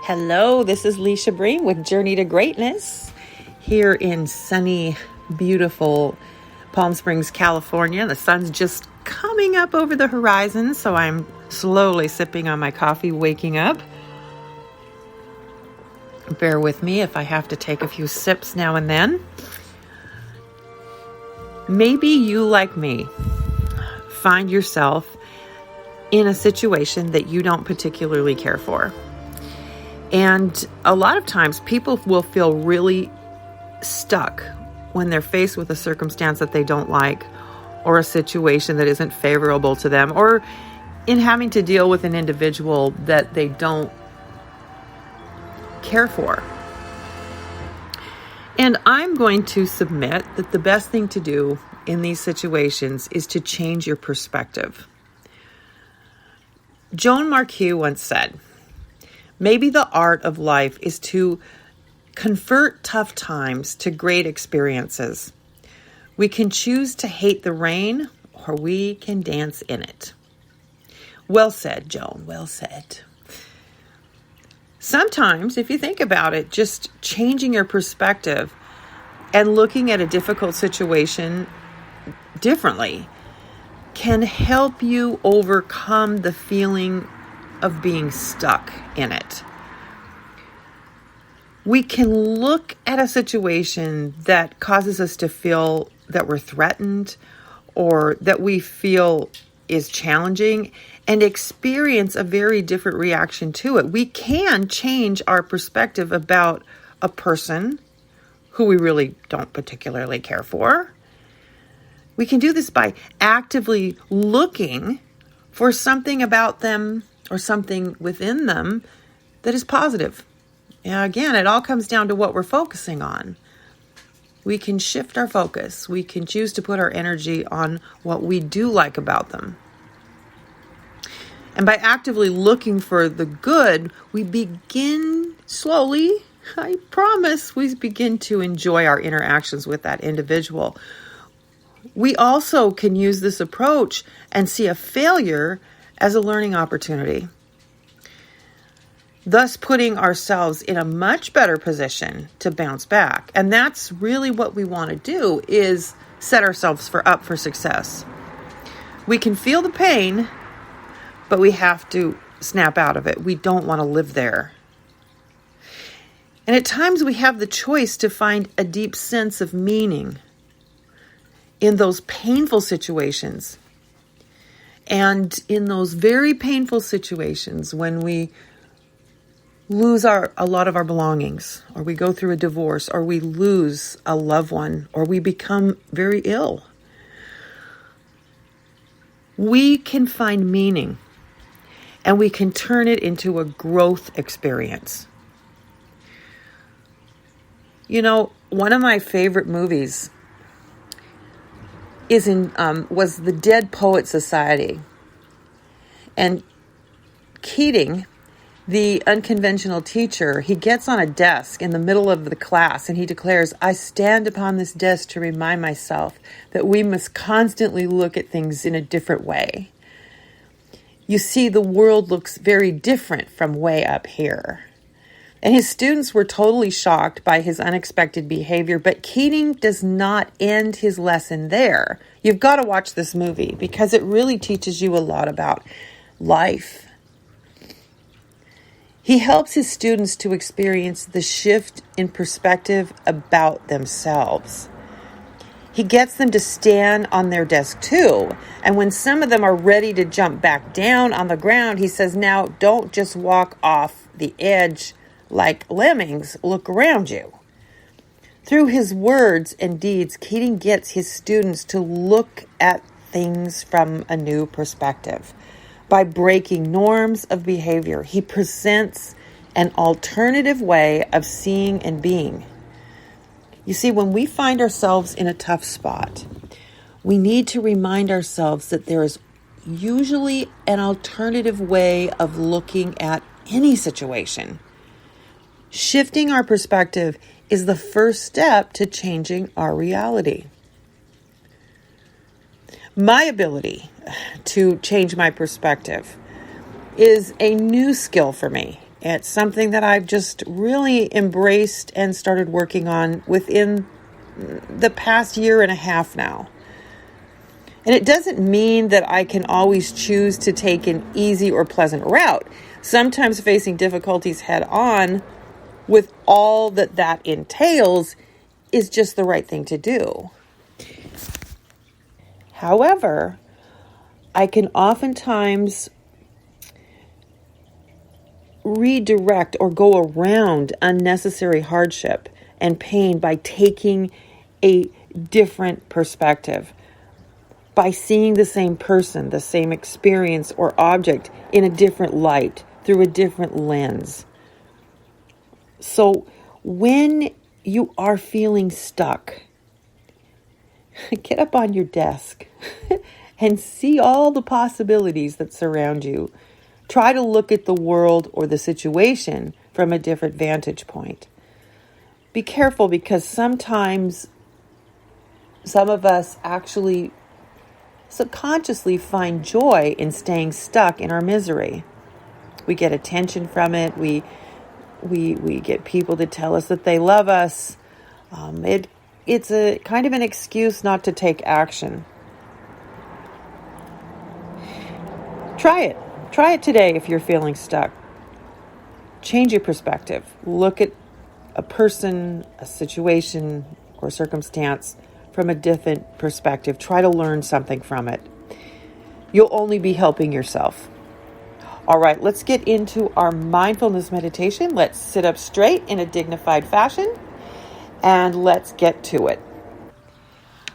Hello, this is Leisha Breen with Journey to Greatness here in sunny, beautiful Palm Springs, California. The sun's just coming up over the horizon, so I'm slowly sipping on my coffee, waking up. Bear with me if I have to take a few sips now and then. Maybe you, like me, find yourself in a situation that you don't particularly care for. And a lot of times people will feel really stuck when they're faced with a circumstance that they don't like, or a situation that isn't favorable to them, or in having to deal with an individual that they don't care for. And I'm going to submit that the best thing to do in these situations is to change your perspective. Joan Marques once said, "Maybe the art of life is to convert tough times to great experiences. We can choose to hate the rain, or we can dance in it." Well said, Joan, well said. Sometimes, if you think about it, just changing your perspective and looking at a difficult situation differently can help you overcome the feeling of being stuck in it. We can look at a situation that causes us to feel that we're threatened or that we feel is challenging and experience a very different reaction to it. We can change our perspective about a person who we really don't particularly care for. We can do this by actively looking for something about them or something within them that is positive. Again, it all comes down to what we're focusing on. We can shift our focus. We can choose to put our energy on what we do like about them. And by actively looking for the good, we begin slowly, I promise, we begin to enjoy our interactions with that individual. We also can use this approach and see a failure as a learning opportunity, thus putting ourselves in a much better position to bounce back. And that's really what we want to do, is set ourselves up for success. We can feel the pain, but we have to snap out of it. We don't want to live there. And at times we have the choice to find a deep sense of meaning in those painful situations. And in those very painful situations when we lose a lot of our belongings, or we go through a divorce, or we lose a loved one, or we become very ill, we can find meaning and we can turn it into a growth experience. You know, one of my favorite movies was The Dead Poets Society. And Keating, the unconventional teacher, he gets on a desk in the middle of the class and he declares, "I stand upon this desk to remind myself that we must constantly look at things in a different way. You see, the world looks very different from way up here." And his students were totally shocked by his unexpected behavior, but Keating does not end his lesson there. You've got to watch this movie because it really teaches you a lot about life. He helps his students to experience the shift in perspective about themselves. He gets them to stand on their desk too. And when some of them are ready to jump back down on the ground, he says, "Now don't just walk off the edge like lemmings, look around you." Through his words and deeds, Keating gets his students to look at things from a new perspective. By breaking norms of behavior, he presents an alternative way of seeing and being. You see, when we find ourselves in a tough spot, we need to remind ourselves that there is usually an alternative way of looking at any situation. Shifting our perspective is the first step to changing our reality. My ability to change my perspective is a new skill for me. It's something that I've just really embraced and started working on within the past year and a half now. And it doesn't mean that I can always choose to take an easy or pleasant route. Sometimes facing difficulties head on with all that entails is just the right thing to do. However, I can oftentimes redirect or go around unnecessary hardship and pain by taking a different perspective, by seeing the same person, the same experience or object in a different light, through a different lens. So when you are feeling stuck, get up on your desk and see all the possibilities that surround you. Try to look at the world or the situation from a different vantage point. Be careful, because sometimes some of us actually subconsciously find joy in staying stuck in our misery. We get attention from it. We get people to tell us that they love us. It's a kind of an excuse not to take action. Try it. Try it today if you're feeling stuck. Change your perspective. Look at a person, a situation, or circumstance from a different perspective. Try to learn something from it. You'll only be helping yourself. All right, let's get into our mindfulness meditation. Let's sit up straight in a dignified fashion and let's get to it.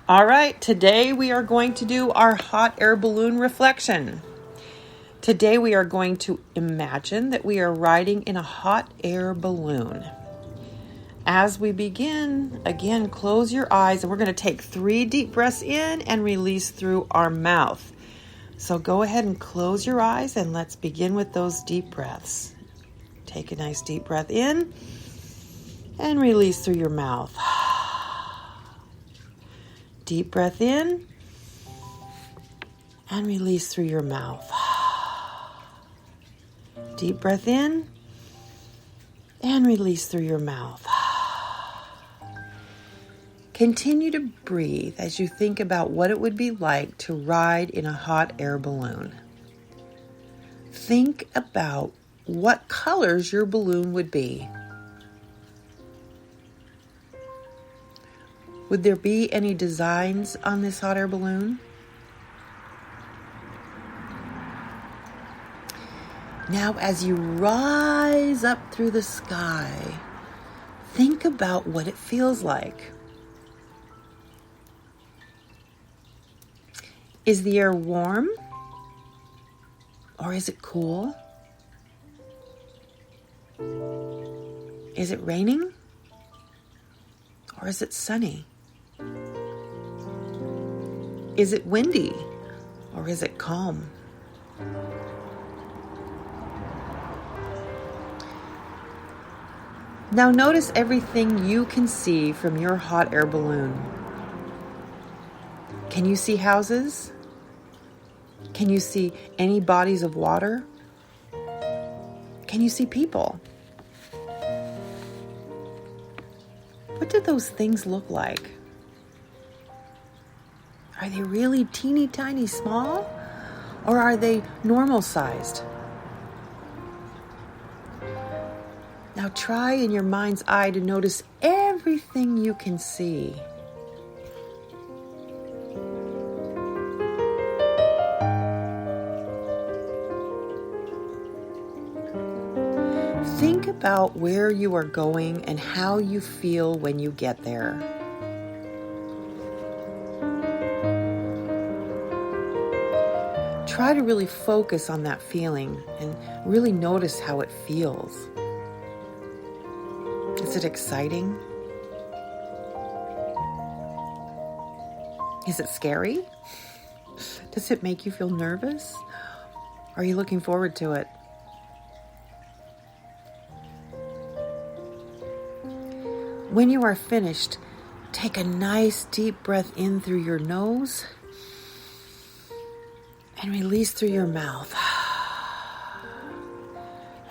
All right, today we are going to do our hot air balloon reflection. Today we are going to imagine that we are riding in a hot air balloon. As we begin, again, close your eyes, and we're going to take 3 deep breaths in and release through our mouth. So go ahead and close your eyes, and let's begin with those deep breaths. Take a nice deep breath in and release through your mouth. Deep breath in and release through your mouth. Deep breath in and release through your mouth. Continue to breathe as you think about what it would be like to ride in a hot air balloon. Think about what colors your balloon would be. Would there be any designs on this hot air balloon? Now, as you rise up through the sky, think about what it feels like. Is the air warm? Or is it cool? Is it raining? Or is it sunny? Is it windy? Or is it calm? Now notice everything you can see from your hot air balloon. Can you see houses? Can you see any bodies of water? Can you see people? What do those things look like? Are they really teeny tiny small? Or are they normal sized? Now try in your mind's eye to notice everything you can see. Think about where you are going and how you feel when you get there. Try to really focus on that feeling and really notice how it feels. Is it exciting? Is it scary? Does it make you feel nervous? Are you looking forward to it? When you are finished, take a nice deep breath in through your nose and release through your mouth.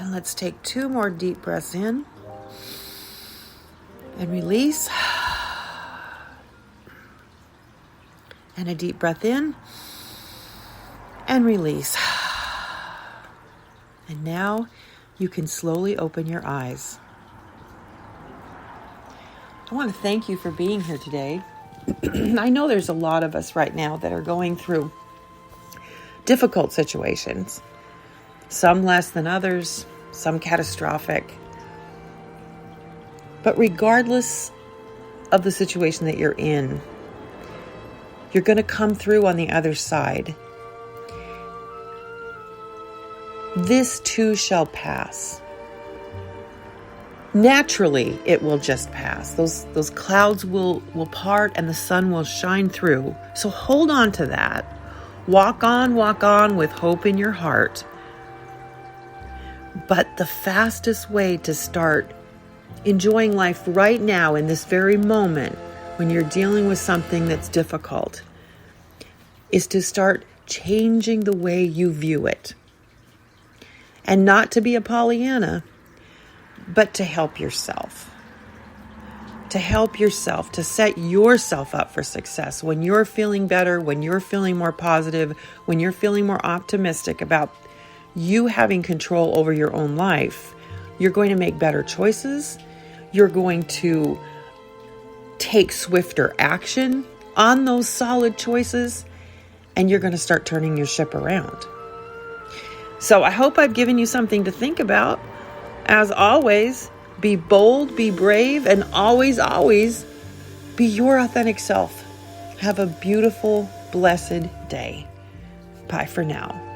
And let's take 2 more deep breaths in and release. And a deep breath in and release. And now you can slowly open your eyes. I want to thank you for being here today. I know there's a lot of us right now that are going through difficult situations. Some less than others, some catastrophic. But regardless of the situation that you're in, you're going to come through on the other side. This too shall pass. Naturally, it will just pass. Those clouds will part and the sun will shine through. So hold on to that. Walk on with hope in your heart. But the fastest way to start enjoying life right now in this very moment when you're dealing with something that's difficult is to start changing the way you view it. And not to be a Pollyanna, but to help yourself. To help yourself, to set yourself up for success. When you're feeling better, when you're feeling more positive, when you're feeling more optimistic about you having control over your own life, you're going to make better choices. You're going to take swifter action on those solid choices, and you're going to start turning your ship around. So I hope I've given you something to think about. As always, be bold, be brave, and always, always be your authentic self. Have a beautiful, blessed day. Bye for now.